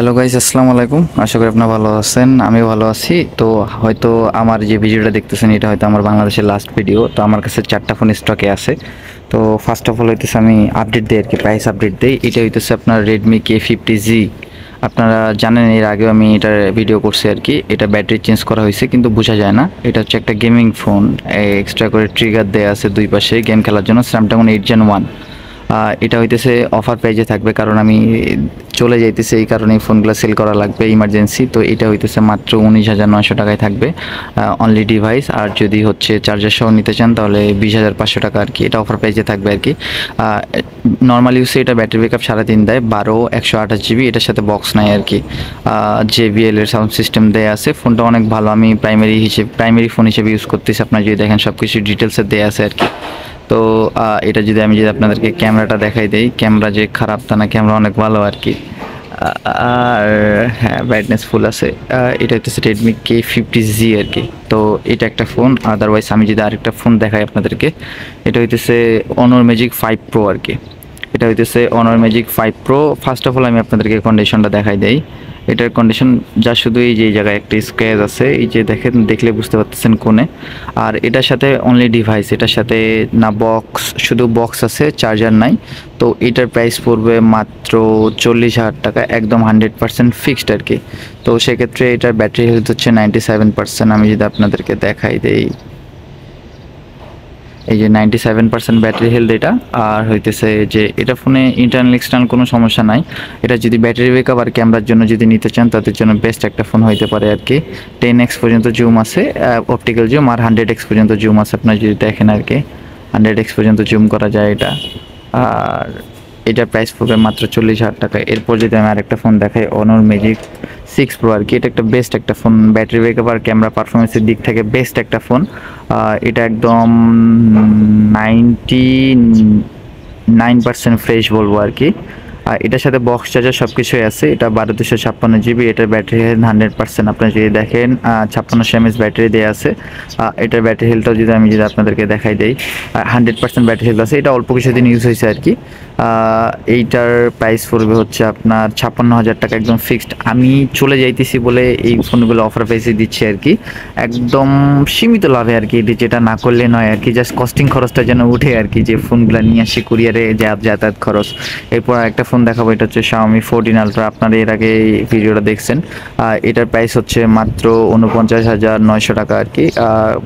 Hello guys, আসসালামু আলাইকুম। আশা করি আপনারা ভালো আছেন, আমিও ভালো আছি। তো হয়তো আমার যে ভিডিওটা দেখতেছেন এটা হয়তো আমার বাংলাদেশের লাস্ট ভিডিও। তো আমার কাছে 4টা ফোন স্টকে আছে। তো ফার্স্ট অফ অল হইতেছে আমি আপডেট দিই আর কি, প্রাইস আপডেট দিই। এটা হইতেছে আপনার রেডমি K50Z। আপনারা জানেন এর আগেও আমি এটার ভিডিও করছি আর কি। এটা ব্যাটারি চেঞ্জ করা হয়েছে কিন্তু বোঝা যায় না। এটা হচ্ছে একটা গেমিং ফোন, এক্সট্রা করে ট্রিগার দেওয়া আছে দুই পাশে গেম খেলার জন্য। Snapdragon 8 Gen 1। এটা হইতেছে অফার প্রাইজে থাকবে, কারণ আমি চলে যাইতেছি, এই কারণে এই ফোনগুলো সেল করা লাগবে ইমার্জেন্সি। তো এটা হইতেছে মাত্র 19,900 টাকায় থাকবে অনলি ডিভাইস। আর যদি হচ্ছে চার্জার সহ নিতে চান তাহলে 20,500 টাকা আর কি। এটা অফার প্রাইজে থাকবে আর কি। নর্মাল ইউসে এটা ব্যাটারি ব্যাকআপ 3.5 দেয়, 12 128 GB। এটার সাথে বক্স নাই আর কি। JBL এর সাউন্ড সিস্টেম দেয়া আছে। ফোনটা অনেক ভালো, আমি প্রাইমারি ফোন হিসেবে ইউজ করতেছি। আপনারা যদি দেখেন সব কিছু ডিটেলসে দেয়া আছে আর কি। তো এটা যদি আমি আপনাদেরকে ক্যামেরাটা দেখাই দেই, ক্যামেরা যে খারাপ তা না, ক্যামেরা অনেক ভালো আর কি। আর হ্যাঁ, ব্রাইটনেস ফুল আছে। এটা হচ্ছে রেডমি K50Z আর কি। তো এটা একটা ফোন। আদারওয়াইজ আমি যদি আরেকটা ফোন দেখাই আপনাদেরকে, এটা হইতেছে Honor Magic 5 Pro আর কি। এটা হইতেছে Honor Magic 5 Pro। First of all আমি আপনাদেরকে কন্ডিশনটা দেখাই দেই। এটার কন্ডিশন যা শুধু এই যে এই জায়গায় একটা স্ক্র্যাচ আছে, এই যে দেখেন, দেখলে বুঝতে পারতেছেন কোণে। আর এটার সাথে অনলি ডিভাইস, এটার সাথে না বক্স, শুধু বক্স আছে, চার্জার নাই। তো এটার প্রাইস পড়বে মাত্র 40,000 টাকা, একদম 100% ফিক্সড আর কি। তো সেক্ষেত্রে এটার ব্যাটারি হেলথ হচ্ছে 97%। আমি যদি আপনাদেরকে দেখাই দেই, এই যে 97% ব্যাটারি হেলথ এটা। আর হইতেছে যে এটা ফোনে ইন্টারনাল এক্সটার্নাল কোনো সমস্যা নাই। এটা যদি ব্যাটারি ব্যাকআপ আর ক্যামেরার জন্য যদি নিতে চান তাদের জন্য বেস্ট একটা ফোন হইতে পারে আর কি। 10x পর্যন্ত জুম আছে, অপটিক্যাল জুম, আর 100x পর্যন্ত জুম আছে। আপনারা যদি দেখেন আর কি, 100x পর্যন্ত জুম করা যায় এটা। আর এটার প্রাইস পড়বে মাত্র 40,000 টাকা। এরপর যদি আমি আরেকটা ফোন দেখাই, Honor Magic 6 Pro আর কি। এটা একটা বেস্ট একটা ফোন, ব্যাটারি ব্যাকআপ আর ক্যামেরা পারফরমেন্সের দিক থেকে বেস্ট একটা ফোন। এটা একদম 99% ফ্রেশ বলবো আর কি। আর এটার সাথে বক্স চার্জার সব কিছুই আছে। এটা 1256 GB। এটার ব্যাটারি হেলথ 100%। আপনারা যদি দেখেন 5600 mAh ব্যাটারি দেওয়া আছে। এটার ব্যাটারি হেলথটাও যদি আমি আপনাদেরকে দেখাই দেই, 100% ব্যাটারি হেলথ আছে। এটা অল্প কিছুদিন ইউজ হয়েছে আর কি। এইটার প্রাইস পড়বে হচ্ছে আপনার 56,000 টাকা, একদম ফিক্সড। আমি চলে যাইতেছি বলে এই ফোনগুলো অফার প্রাইসে দিচ্ছি আর কি, একদম সীমিত লাভে আর কি। যেটা না করলে নয় আর কি, জাস্ট কস্টিং খরচটা যেন উঠে আর কি, যে ফোনগুলো নিয়ে আসে কুরিয়ারে যাতায়াত খরচ। এরপর একটা ফোন দেখাবো, এটা হচ্ছে Xiaomi 14 Ultra। আপনারা এর আগে ভিডিওটা দেখছেন। এটার প্রাইস হচ্ছে মাত্র 49,900 টাকা আর কি।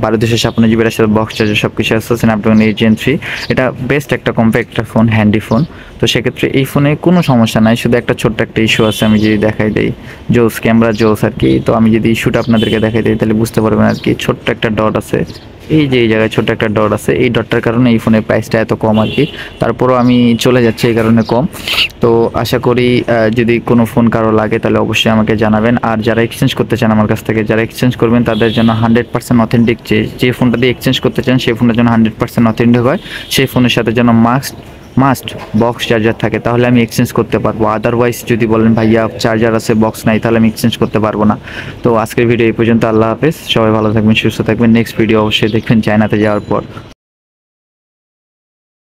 1256 GB এর সাথে বক্স চার্জার সব কিছু আছে, স্ন্যাপড্রাগন 8 Gen 3। এটা বেস্ট একটা কম্প্যাক্ট একটা ফোন, হ্যান্ডি ফোন। তো সেক্ষেত্রে এই ফোনে কোনো সমস্যা নাই, শুধু একটা ছোট্ট একটা ইস্যু আছে। আমি যদি দেখাই দেই, জোস ক্যামেরা জোস আর কি। তো আমি যদি ইস্যুটা আপনাদেরকে দেখাই দিই তাহলে বুঝতে পারবেন আর কি। ছোট্ট একটা ডট আছে, এই যে এই জায়গায় ছোট্ট একটা ডট আছে, এই ডটটার কারণে এই ফোনের প্রাইসটা এত কম আর কি। তারপরও আমি চলে যাচ্ছি এই কারণে কম। তো আশা করি যদি কোনো ফোন কারো লাগে তাহলে অবশ্যই আমাকে জানাবেন। আর যারা এক্সচেঞ্জ করতে চান আমার কাছ থেকে, যারা এক্সচেঞ্জ করবেন তাদের জন্য 100% অথেন্টিক, যে ফোনটা দিয়ে এক্সচেঞ্জ করতে চান সেই ফোনটার জন্য 100% অথেন্টিক হয়। সেই ফোনের সাথে যেন মাস্ট বক্স চার্জার থাকে, তাহলে আমি এক্সচেঞ্জ করতে পারবো। আদারওয়াইজ যদি বলেন ভাইয়া চার্জার আছে বক্স নাই, তাহলে আমি এক্সচেঞ্জ করতে পারবো না। তো আজকের ভিডিও এই পর্যন্ত। আল্লাহ হাফেজ, সবাই ভালো থাকবেন, সুস্থ থাকবেন। নেক্সট ভিডিও অবশ্যই দেখবেন চায়নাতে যাওয়ার পর।